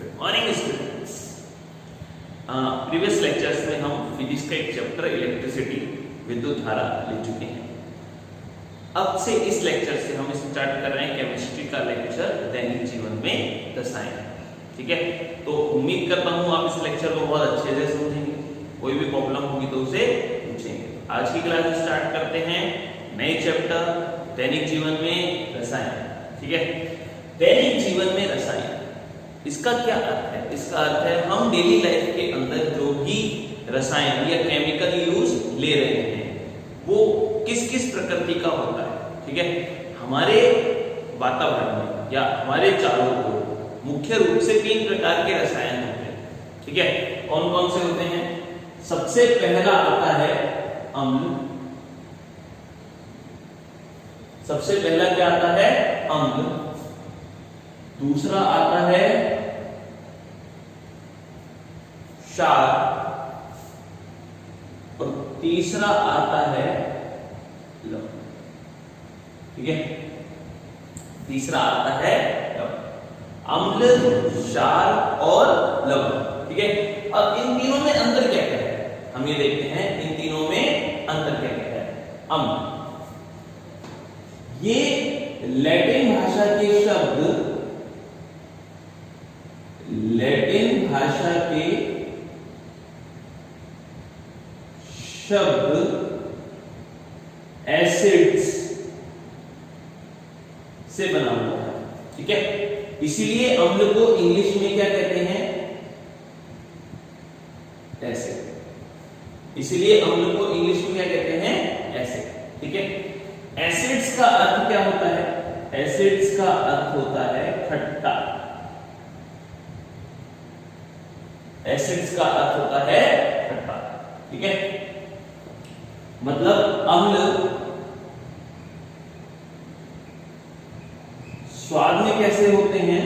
Good morning students. Previous lectures में हम physics का एक चैप्टर इलेक्ट्रिसिटी विद्युत धारा ले चुके हैं। अब से इस लेक्चर से हम स्टार्ट कर रहे हैं केमिस्ट्री का लेक्चर दैनिक जीवन में रसायन। ठीक है, तो उम्मीद करता हूँ आप इस लेक्चर को बहुत अच्छे से समझेंगे, कोई भी प्रॉब्लम होगी तो उसे पूछेंगे। आज की क्लास स्टार्ट करते हैं नए चैप्टर दैनिक जीवन में रसायन। ठीक है, दैनिक जीवन में रसायन, इसका क्या अर्थ है? इसका अर्थ है हम डेली लाइफ के अंदर जो भी रसायन या केमिकल यूज ले रहे हैं वो किस किस प्रकृति का होता है। ठीक है, हमारे वातावरण में या हमारे चारों ओर मुख्य रूप से 3 प्रकार के रसायन होते हैं। ठीक है, कौन कौन से होते हैं? सबसे पहला आता है अम्ल। सबसे पहला क्या आता है? अम्ल। दूसरा आता है क्षार और तीसरा आता है लवण। ठीक है, तीसरा आता है लवण। अम्ल, क्षार और लवण। ठीक है, अब इन तीनों में अंतर क्या क्या है हम ये देखते हैं। इन तीनों में अंतर क्या क्या है? अम्ल, ये लैटिन भाषा के शब्द, लैटिन भाषा के शब्द एसिड्स से बना हुआ है। ठीक है, इसीलिए अम्ल को इंग्लिश में क्या कहते हैं? एसिड। इसीलिए अम्ल को इंग्लिश में क्या कहते हैं? एसिड। ठीक है, एसिड्स का अर्थ क्या होता है? एसिड्स का अर्थ होता है खट्टा। एसिड्स का अर्थ होता है खट्टा। ठीक है, मतलब अम्ल स्वाद में कैसे होते हैं?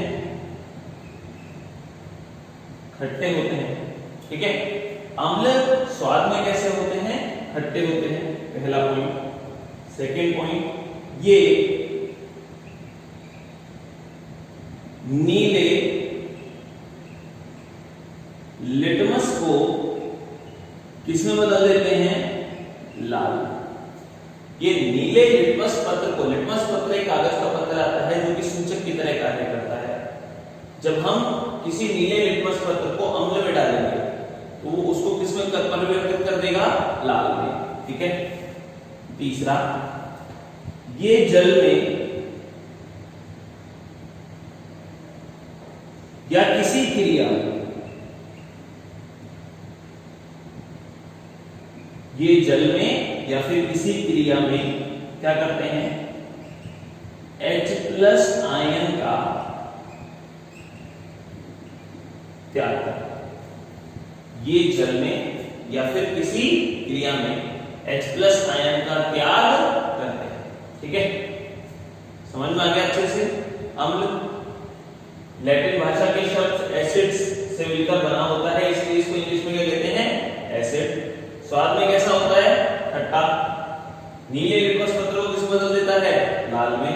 खट्टे होते हैं। ठीक है, अम्ल स्वाद में कैसे होते हैं? खट्टे होते हैं। पहला पॉइंट। सेकेंड पॉइंट, ये नीले लिटमस को किसमें बदल देते हैं? लाल। ये नीले लिटमस पत्र को, लिटमस पत्र एक कागज का पत्र आता है जो कि सूचक की तरह कार्य करता है। जब हम किसी नीले लिटमस पत्र को अम्ल में डालेंगे तो वो उसको किसमें परिवर्तित कर देगा? लाल में। ठीक है, तीसरा, ये जल में या किसी क्रिया, ये जल में या फिर किसी क्रिया में क्या करते हैं? H+ आयन का त्याग करते हैं। ये जल में या फिर किसी क्रिया में H+ आयन का त्याग करते हैं। ठीक है, समझ में आ गया अच्छे से? अम्ल लैटिन भाषा के शब्द एसिड्स से मिलकर बना होता है, इसलिए इसको इंग्लिश में क्या कहते हैं? एसिड। स्वाद में कैसा होता है? खट्टा। नीले लिटमस पत्र को किस बदल देता है? लाल में।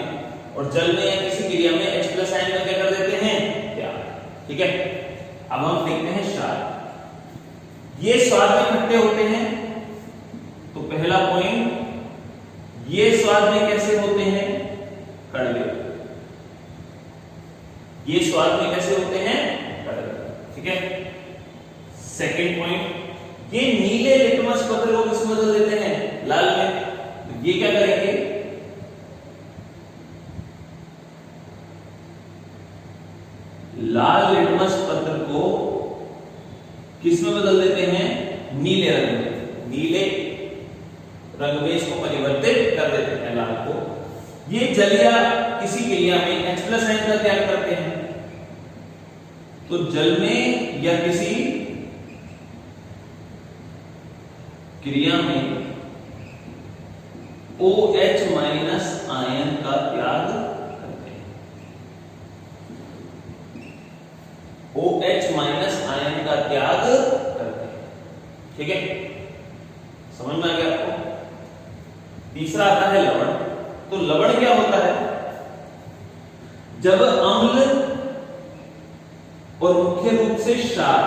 और जल में या किसी क्रिया में H+ आयन का क्या कर देते हैं? त्याग। ठीक है, अब हम देखते हैं क्षार। ये स्वाद में खट्टे होते हैं, तो पहला पॉइंट, ये स्वाद में कैसे होते हैं? कड़वे। ये स्वाद में कैसे होते हैं? कड़वे। ठीक है, सेकेंड पॉइंट, ये नीले लिटमस पत्र को किस बदल देते हैं? लाल में। तो ये क्या करेंगे? लाल लिटमस पत्र को किस में बदल देते हैं? नीले रंग में। नीले रंग में इसको परिवर्तित कर देते हैं, लाल को। ये जल या किसी क्रिया में H+ आयन का त्याग करते हैं, तो जल में या किसी क्रिया में OH- आयन का त्याग करते हैं। OH- आयन का त्याग करते हैं। ठीक है, समझ में आ गया आपको? तीसरा आता है लवण। तो लवण क्या होता है? जब अम्ल और मुख्य रूप से क्षार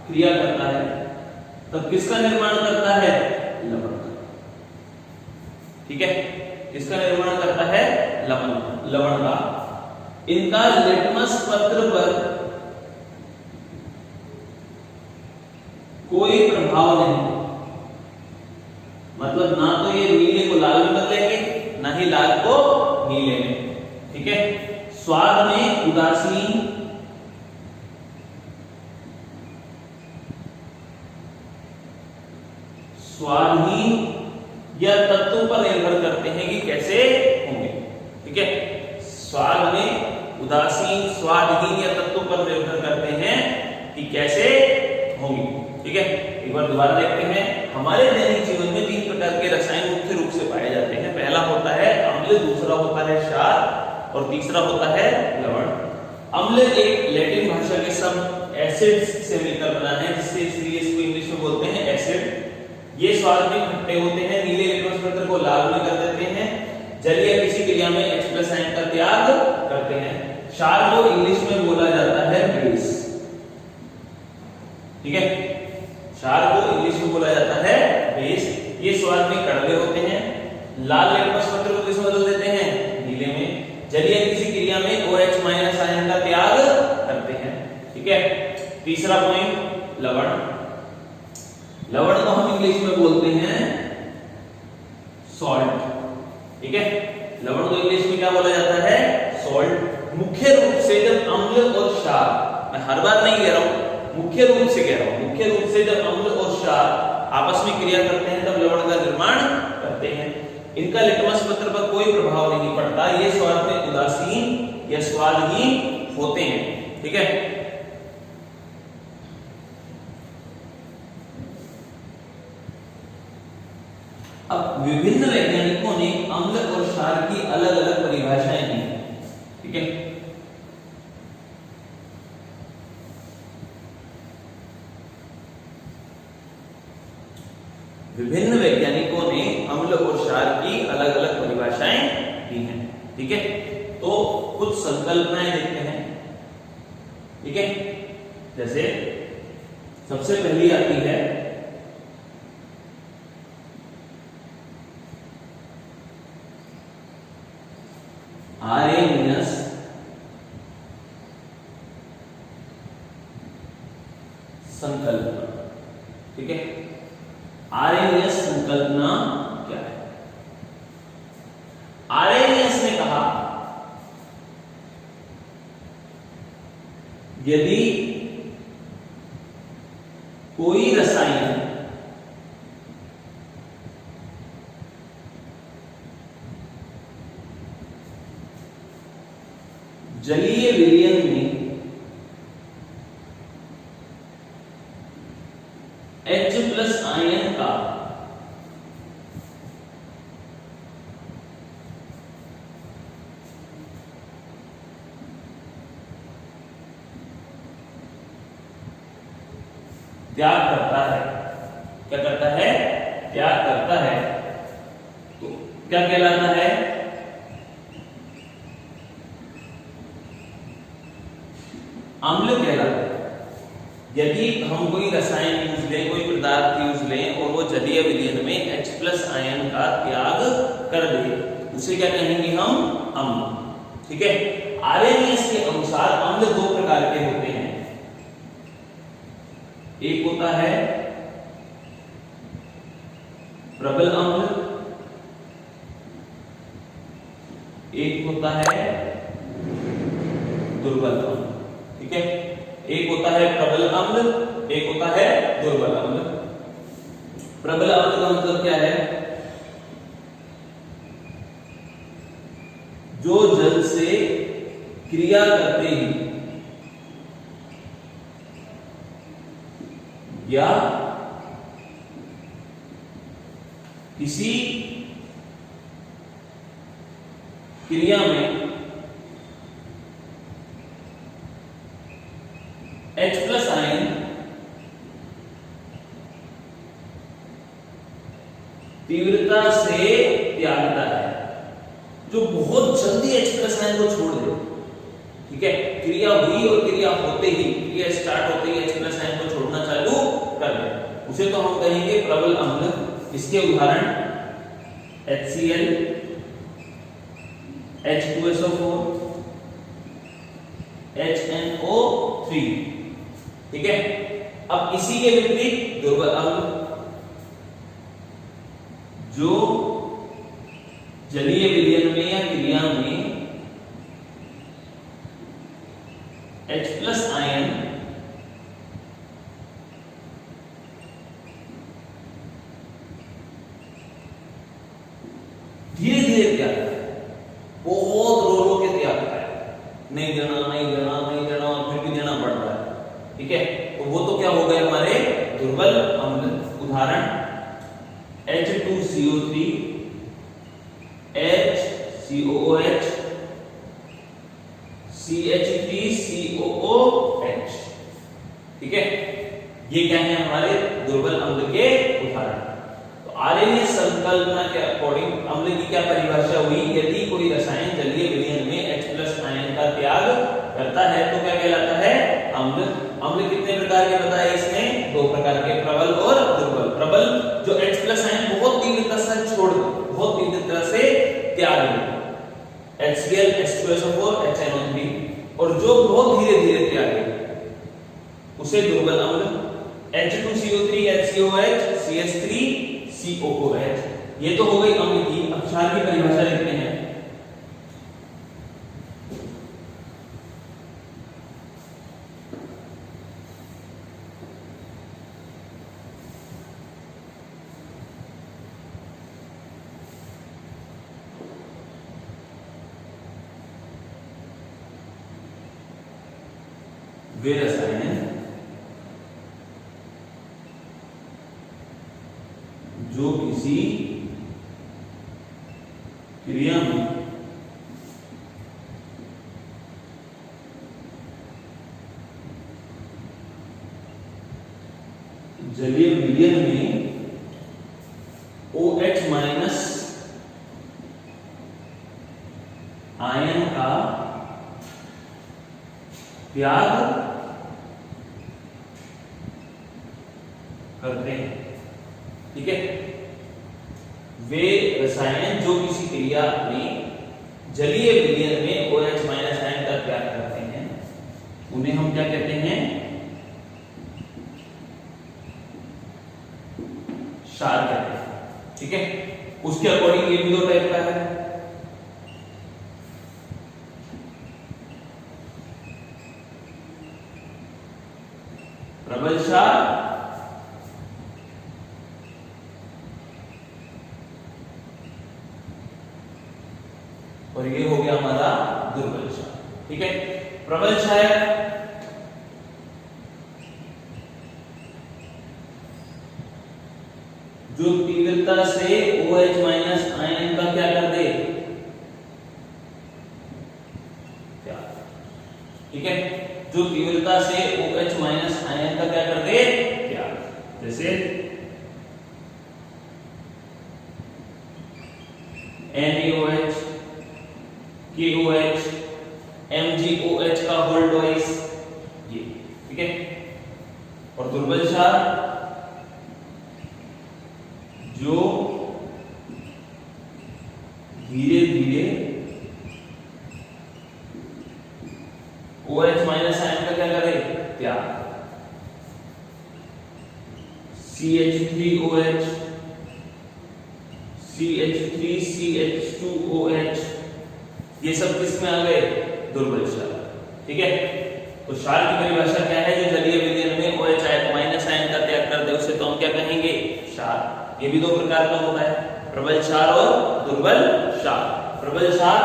क्रिया करता है, तब किसका निर्माण करता है? लवण का। ठीक है, किसका निर्माण करता है? लवण का। इनका लिटमस पत्र पर कोई प्रभाव नहीं, मतलब ना तो ये नीले को लाल में बदलेंगे, ना ही लाल को नीले में। ठीक है, स्वाद में उदासीन, स्वादहीन या तत्वों पर निर्भर करते हैं कि कैसे होंगे। ठीक है, स्वाद में उदासीन, स्वादहीन या तत्वों पर निर्भर करते हैं कि कैसे होंगे। ठीक है, एक बार दोबारा देखते हैं। हमारे दैनिक जीवन में 3 प्रकार के रसायन मुख्य रूप से पाए जाते हैं। पहला होता है अम्ल, दूसरा होता है क्षार और तीसरा होता है लवण। अम्ल एक लैटिन भाषा के शब्द एसिड से मिलकर बना है, जिससे इसलिए इसको इंग्लिश में बोलते हैं एसिड। ये स्वाद में खट्टे होते हैं, नीले लिटमस पत्र को लाल में कर देते हैं, जलीय किसी क्रिया में H+ आयन का त्याग करते हैं। क्षार को इंग्लिश में बोला जाता है बेस। ठीक है, क्षार को इंग्लिश में बोला जाता है बेस। ये स्वाद में कड़वे होते हैं। लाल लिटमस पत्र को किसमें बदल देते हैं? नीले में। जलीय किसी क्रिया में OH- आयन का त्याग करते हैं। ठीक है, तीसरा पॉइंट लवण। लवण को हम इंग्लिश में बोलते हैं सॉल्ट। ठीक है, लवण को इंग्लिश में क्या बोला जाता है? सॉल्ट। मुख्य रूप से जब अम्ल और क्षार, मैं हर बार नहीं कह रहा हूं, मुख्य रूप से कह रहा हूं, मुख्य रूप से जब अम्ल और क्षार आपस में क्रिया करते हैं तब लवण का निर्माण करते हैं। इनका लिटमस पत्र पर कोई प्रभाव नहीं पड़ता, ये स्वाद में उदासीन या स्वादहीन होते हैं। ठीक है, अब विभिन्न वैज्ञानिकों ने अम्ल और क्षार की अलग अलग परिभाषाएं दी। ठीक है, विभिन्न वैज्ञानिकों ने अम्ल और क्षार की अलग अलग परिभाषाएं दी हैं। ठीक है, तो कुछ संकल्पनाएं देखते हैं। ठीक है, जैसे सबसे पहली आती है आर्यनियस संकल्पना। ठीक है, आर्यनियस संकल्पना क्या है? आर्यनियस ने कहा यदि कोई रसायन जलीय विलयन में H+ आयन का त्याग करता है, क्या करता है? त्याग करता है, तो क्या कहलाता है? अम्ल कहलाता है। यदि हम कोई रसायन यूज लें, कोई पदार्थ यूज लें और वो जलीय विलयन में H+ आयन का त्याग कर दे, उसे क्या कहेंगे हम? अम्ल। ठीक है, आर्यनियस के अनुसार अम्ल 2 प्रकार के होते हैं। एक होता है प्रबल अम्ल, एक होता है दुर्बल अम्ल। ठीक है, एक होता है प्रबल अम्ल, एक होता है दुर्बल अम्ल। प्रबल अम्ल का मतलब क्या है? जो जल से क्रिया करते ही या किसी क्रिया में H+ आयन तीव्रता से त्यागता है, जो बहुत जल्दी H+ आयन को छोड़ दे। ठीक है, क्रिया हुई और क्रिया होते ही, क्रिया स्टार्ट होते ही H+ आयन को छोड़ना चालू कर दे, उसे तो हम कहेंगे प्रबल अम्ल। इसके उदाहरण HCl, H2SO4, HNO3, ठीक है। अब इसी के विपरीत दुर्बल अम्ल, जो जलीय विलयन में या क्रिया में H+ आयन धीरे धीरे त्याग करता है, बहुत रो रो के त्याग करता है, नहीं देना नहीं देना नहीं देना और फिर भी देना पड़ रहा है, ठीक है। तो वो तो क्या हो गए हमारे दुर्बल अम्ल। उदाहरण H2CO3, HCOOH, CH3COOH, ठीक है। ये क्या है हमारे दुर्बल अम्ल के उदाहरण। तो आर्यनीय संकल्पना के अकॉर्डिंग अम्ल की क्या परिभाषा हुई? यदि कोई रसायन जलीय विलयन में H+ आयन का त्याग करता है तो क्या कहलाता है? अम्ल। अम्ल कितने प्रकार के बताए इसमें? दो प्रकार के, प्रबल और दुर्बल। प्रबल जो H+ आयन बहुत तीव्रता से छोड़ दे, बहुत तीव्रता से त्याग दे, HCl, H2SO4, HNO3, और जो बहुत धीरे धीरे त्यागे उसे दुर्बल अम्ल। H2CO3, HCOH, CH3, COOH, ये तो हो गई अम्ल की। अब क्षार की परिभाषा लिखते हैं। वे रसायन जो किसी क्रिया में जलीय विलयन में OH- आयन का त्याग करते हैं, ठीक है। वे रसायन जो किसी क्रिया में जलीय विलयन में OH- आयन का त्याग करते हैं उन्हें हम क्या कहते हैं? क्षार कहते हैं, ठीक है। उसके अकॉर्डिंग ये भी दो टाइप का है। प्रबल क्षार और ये हो गया हमारा दुर्बल क्षार, ठीक है। प्रबल क्षार जो तीव्रता से OH- आयन का क्या कर दे? ठीक है, जो तीव्रता से OH- आयन का क्या कर दे? त्याग। जैसे NaOH, KOH, MgOH का होल ट्वाइस, ये, ठीक है। और दुर्बल क्षार जो धीरे धीरे OH- आयन का क्या करे? त्याग। CH3OH, CH3, CH2OH, ये सब किसमें आ गए? दुर्बल क्षार, ठीक है। तो क्षार की परिभाषा क्या है? जो जलीय विलयन में OH- आयन का त्याग कर दे उसे तो हम क्या कहेंगे? क्षार। ये भी दो प्रकार का होता है, प्रबल क्षार और दुर्बल क्षार। प्रबल क्षार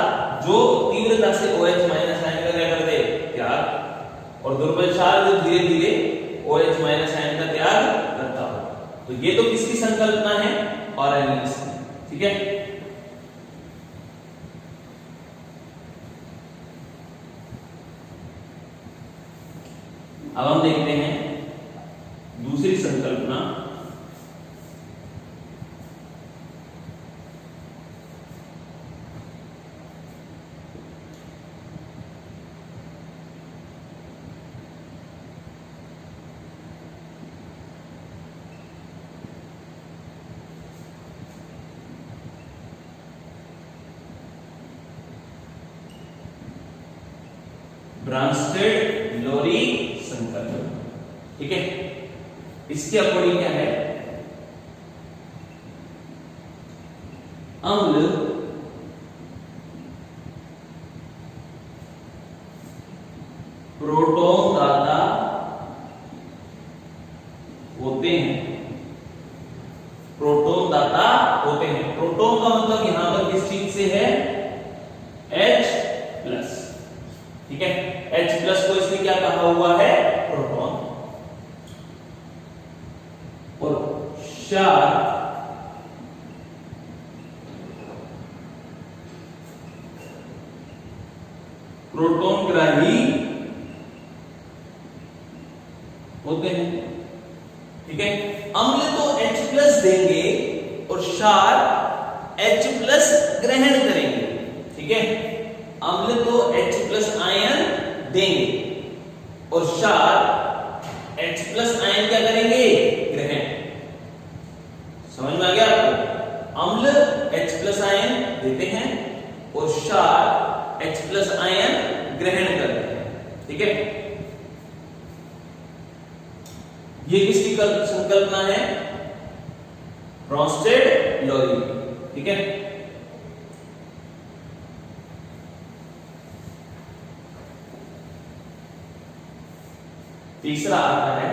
जो तीव्रता से OH- आयन का क्या कर दे? त्याग, और दुर्बल क्षार जो धीरे धीरे OH- आयन का त्याग करता हो। तो ये तो किसकी संकल्पना है? ऑरेलियस की, ठीक है। अब हम देखते हैं दूसरी संकल्पना, ब्रांस्टेड लोरी संकल्प। ठीक है, इसके अकॉर्डिंग क्या है, अम्ल प्रोटॉन दाता होते हैं, प्रोटॉन दाता होते हैं। प्रोटॉन का मतलब यहां पर किस चीज से है, H+। ठीक है, H+ को इसमें क्या कहा हुआ है, प्रोटॉन। और क्षार प्रोटॉन ग्राही होते हैं। ठीक है, अम्ल तो H+ देंगे और क्षार H+ ग्रहण करेंगे। ठीक है, अम्ल तो H+ आयन देंगे और क्षार H+ आयन क्या करेंगे, ग्रहण। समझ में आ गया आपको, अम्ल H+ आयन देते हैं और क्षार H+ आयन ग्रहण करते हैं। ठीक है, ये किसकी संकल्पना है, ब्रांस्टेड लोरी। ठीक है, तीसरा आता है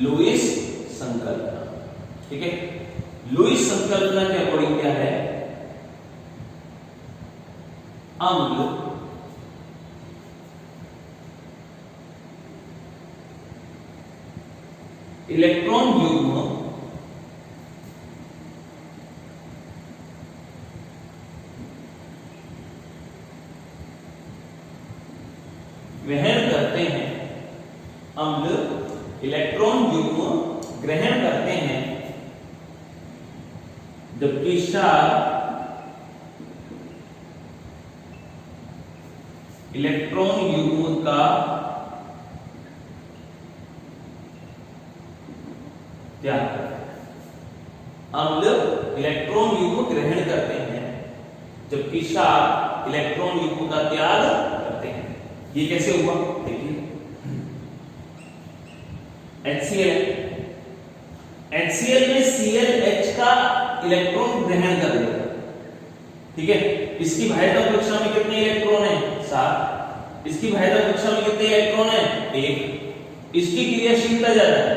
लुईस संकल्पना। ठीक है, लुईस संकल्पना के अकॉर्डिंग क्या है, अम्ल इलेक्ट्रॉन युग्म ग्रहण करते हैं, अम्ल इलेक्ट्रॉन युग्म ग्रहण करते हैं, जबकि क्षार इलेक्ट्रॉन युग्म का त्याग करते हैं। अम्ल इलेक्ट्रॉन युग्म ग्रहण करते हैं, जबकि क्षार इलेक्ट्रॉन युग्म का त्याग करते हैं। ये कैसे हुआ, देखिए, HCl में ClH का इलेक्ट्रॉन ग्रहण कर लेगा। ठीक है, इसकी बाह्यता कक्षा में कितने इलेक्ट्रॉन है, 7। इसकी बाह्यता कक्षा में कितने इलेक्ट्रॉन है, 1। इसकी क्रियाशीलता ज्यादा है।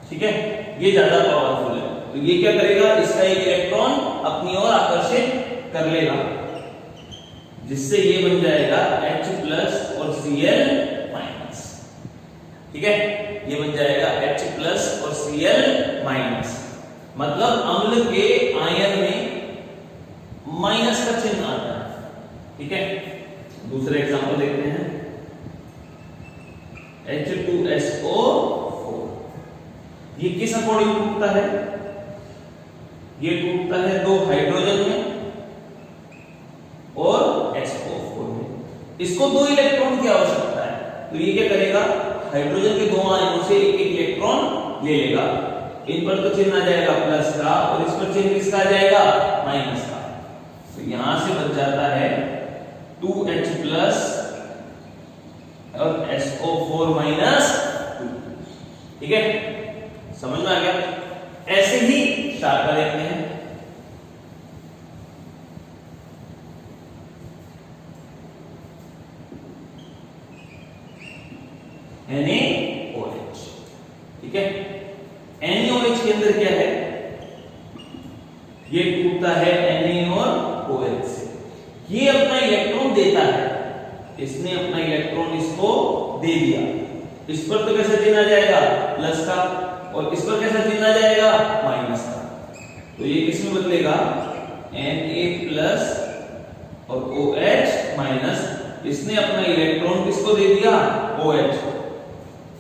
ठीक है, ये ज्यादा पावरफुल है, तो ये क्या करेगा, इसका एक इलेक्ट्रॉन अपनी ओर आकर्षित कर लेगा, जिससे ये बन जाएगा H+ और Cl-। ठीक है, ये बन जाएगा H+ और Cl-। मतलब अम्ल के आयन में माइनस का चिन्ह आता है। ठीक है, दूसरा एग्जांपल देखते हैं, H2SO4। ये किस अकॉर्डिंग टूटता है, ये टूटता है 2 हाइड्रोजन में और SO4 में। इसको 2 इलेक्ट्रॉन की आवश्यकता है, तो ये क्या करेगा, हाइड्रोजन के 2 आयनों से एक इलेक्ट्रॉन ले लेगा। इन पर तो चिन्ह आ जाएगा प्लस का और इस पर चिन्ह किसका आ जाएगा, माइनस का। तो यहां से बच जाता है 2H+ और SO4-2। ठीक है, समझ में आ गया। ऐसे ही शाखा देखते हैं, NaOH। ठीक है, NaOH के अंदर क्या है, ये टूटता है Na और OH से। ये अपना इलेक्ट्रॉन देता है, इसने अपना इलेक्ट्रॉन इसको दे दिया। इस पर तो कैसा चिन्ह आ जाएगा, प्लस का, और इस पर कैसा चिन्ह आ जाएगा, माइनस का। तो ये किसमें बदलेगा, Na+ और OH-। इसने अपना इलेक्ट्रॉन किसको दे दिया, OH को।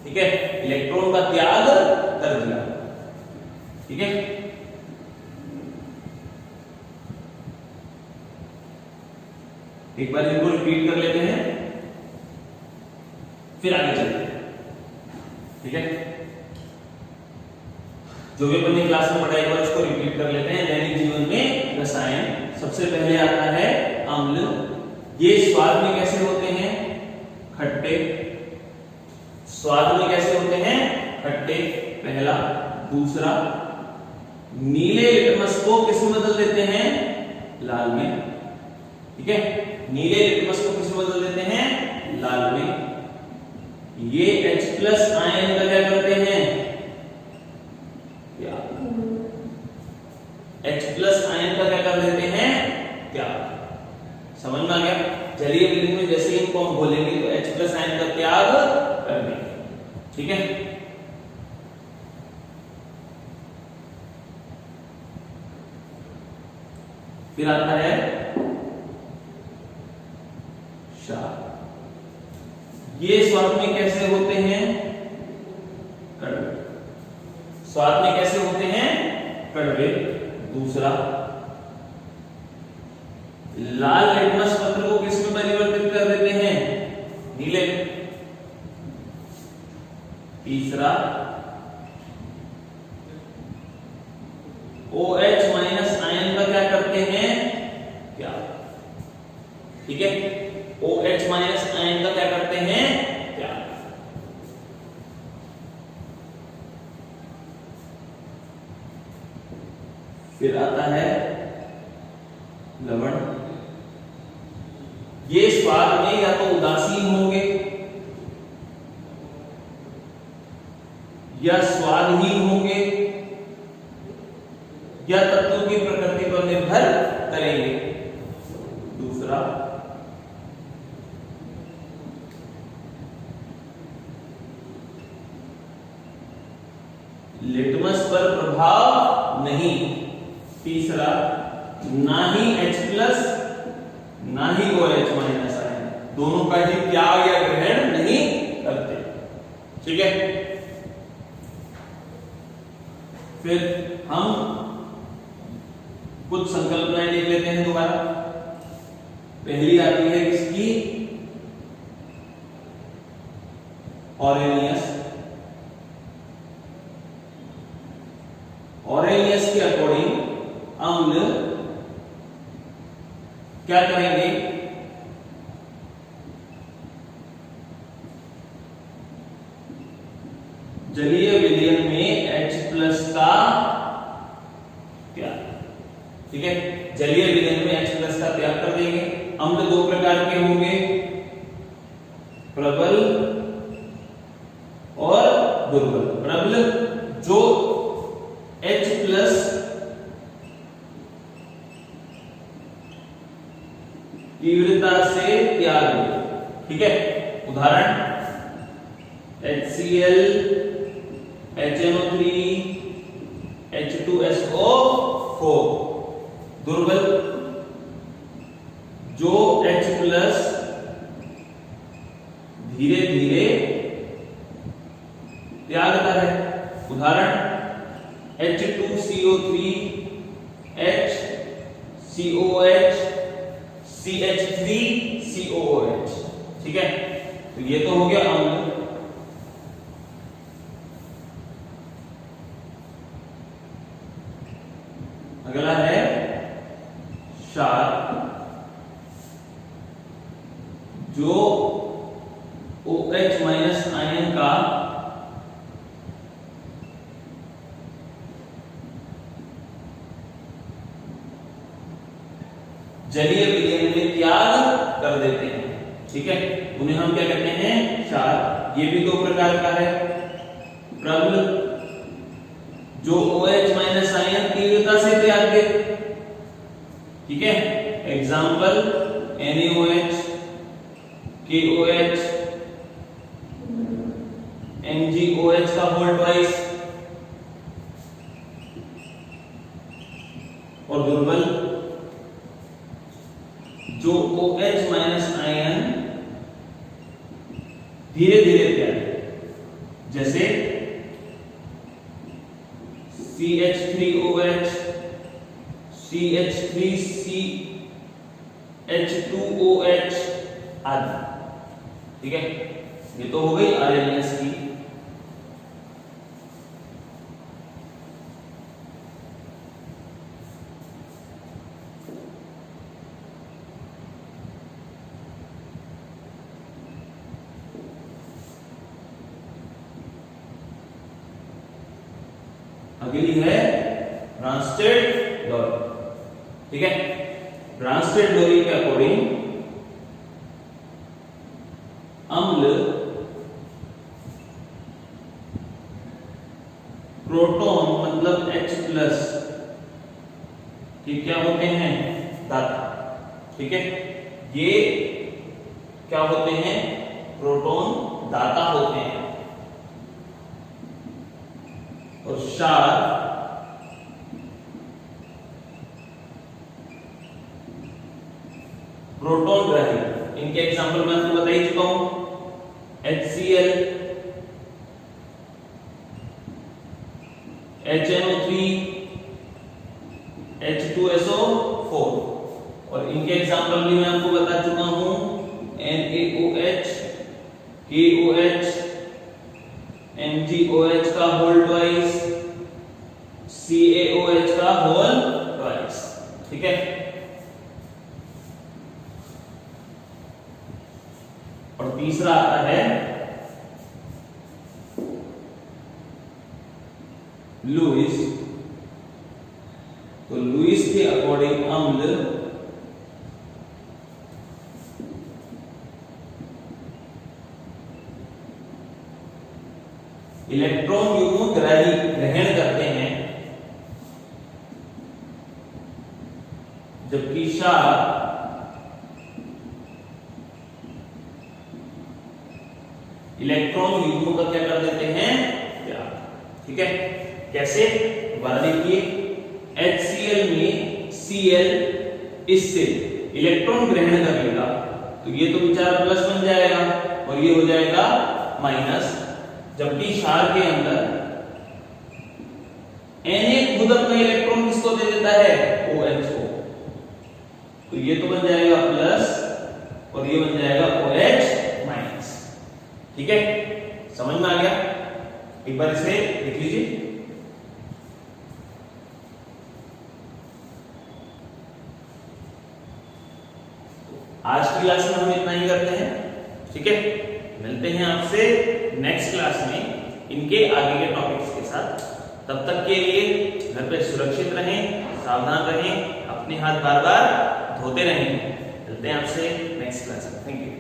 ठीक है, इलेक्ट्रॉन का त्याग कर दिया। ठीक है, एक बार इनको रिपीट कर लेते हैं, फिर आगे चलते हैं। ठीक है, जो भी अपनी क्लास में पढ़ा एक बार उसको रिपीट कर लेते हैं। दैनिक जीवन में रसायन, सबसे पहले आता है अम्ल। ये स्वाद में कैसे होते हैं? खट्टे। स्वाद में कैसे होते हैं? खट्टे, पहला। दूसरा, नीले लिटमस को किस में बदल देते हैं? लाल में। ठीक है, नीले लिटमस को किस में बदल देते हैं? लाल में। ये H+ आयन का क्या करते हैं? H+ आयन का क्या कर देते हैं? त्याग। समझ में आ गया? जलीय विलीन में जैसे ही इनको हम बोलेंगे तो H+ आयन का त्याग कर देंगे। ठीक है, फिर आता है क्षार। ये स्वाद में कैसे होते हैं? कड़वे। स्वाद में कैसे होते हैं? कड़वे। दूसरा, लाल लिटमस पत्र को किस में परिवर्तित कर देते हैं? नीले। तीसरा, OH- आयन का क्या करते हैं? क्या? ठीक है, OH- आयन का क्या करते हैं? क्या? फिर आता है लवण। ये स्वाद में या तो उदासीन होंगे या स्वादहीन होंगे या तत्वों की प्रकृति पर निर्भर करेंगे। दूसरा, लिटमस पर प्रभाव नहीं। तीसरा, ना ही H+ ना ही OH- आयन दोनों का ही त्याग या ग्रहण नहीं करते। ठीक है, फिर हम कुछ संकल्पनाएं देख लेते हैं दोबारा। पहली आती है किसकी? ऑरेलियस। ऑरेलियस के अकॉर्डिंग अम्ल क्या करेंगे? जलीय विलयन में H+ का त्याग। ठीक है, जलीय विलयन में H+ का त्याग कर देंगे। अम्ल दो प्रकार के होंगे, प्रबल और दुर्बल। प्रबल जो H+ तीव्रता से त्याग हो। ठीक है, उदाहरण HCl, HNO3, H2SO4। दुर्बल जो H+ धीरे धीरे त्यागता है। उदाहरण H2CO3, HCOH, CH3COOH। ठीक है, तो ये तो हो गया अम्ल। अगला है क्षार, जो OH- आयन का जलीय विलयन में त्याग कर देते हैं। ठीक है, उन्हें हम क्या कहते हैं? क्षार। ये भी दो प्रकार का है, प्रबल जो OH- आयन तीव्रता से त्याग दे। ठीक है, एग्जाम्पल NaOH, KOH, MgOH का होल ट्वाइस। और दुर्बल जो OH- आयन धीरे धीरे त्याग, जैसे CH3OH, CH3CH2OH आदि। ठीक है, ये तो हो गई आरएनएस की। अगली है ब्रांस्टेड लोरी। ठीक है, ब्रांस्टेड लोरी के अकॉर्डिंग अम्ल प्रोटॉन मतलब H+ कि क्या होते हैं, दाता। ठीक है, ये क्या होते हैं, प्रोटॉन दाता होते हैं, और क्षार प्रोटॉन ग्राही। इनके एग्जांपल मैं आपको बता ही चुका हूं, HCl, HNO3, H2SO4, और इनके एग्जांपल भी मैं आपको बता चुका हूं, NaOH, KOH, MgOH का होल ट्वाइस, CaOH का होल ट्वाइस। ठीक है, और तीसरा आता है लुईस। तो लुईस के अकॉर्डिंग अम्ल इलेक्ट्रॉन युग्म ग्रहण करते हैं, जबकि क्षार इलेक्ट्रॉन युग्मों का क्या कर देते हैं, त्याग। ठीक है, कैसे, दोबारा देखिए, HCl में Cl इससे इलेक्ट्रॉन ग्रहण कर लेगा, तो ये तो बेचारा प्लस बन जाएगा और ये हो जाएगा माइनस, जबकि क्षार के अंदर Na खुद अपना इलेक्ट्रॉन किसको दे देता है, OH को, तो ये तो बन जाएगा प्लस और ये बन जाएगा OH माइनस। ठीक है, समझ में आ गया, एक बार इसे देख लीजिए। आज की क्लास में हम इतना ही करते हैं। ठीक है, मिलते हैं आपसे नेक्स्ट क्लास में इनके आगे के टॉपिक्स के साथ। तब तक के लिए घर पे सुरक्षित रहें, सावधान रहें, अपने हाथ बार बार धोते रहें। मिलते हैं आपसे नेक्स्ट क्लास में। Thank you.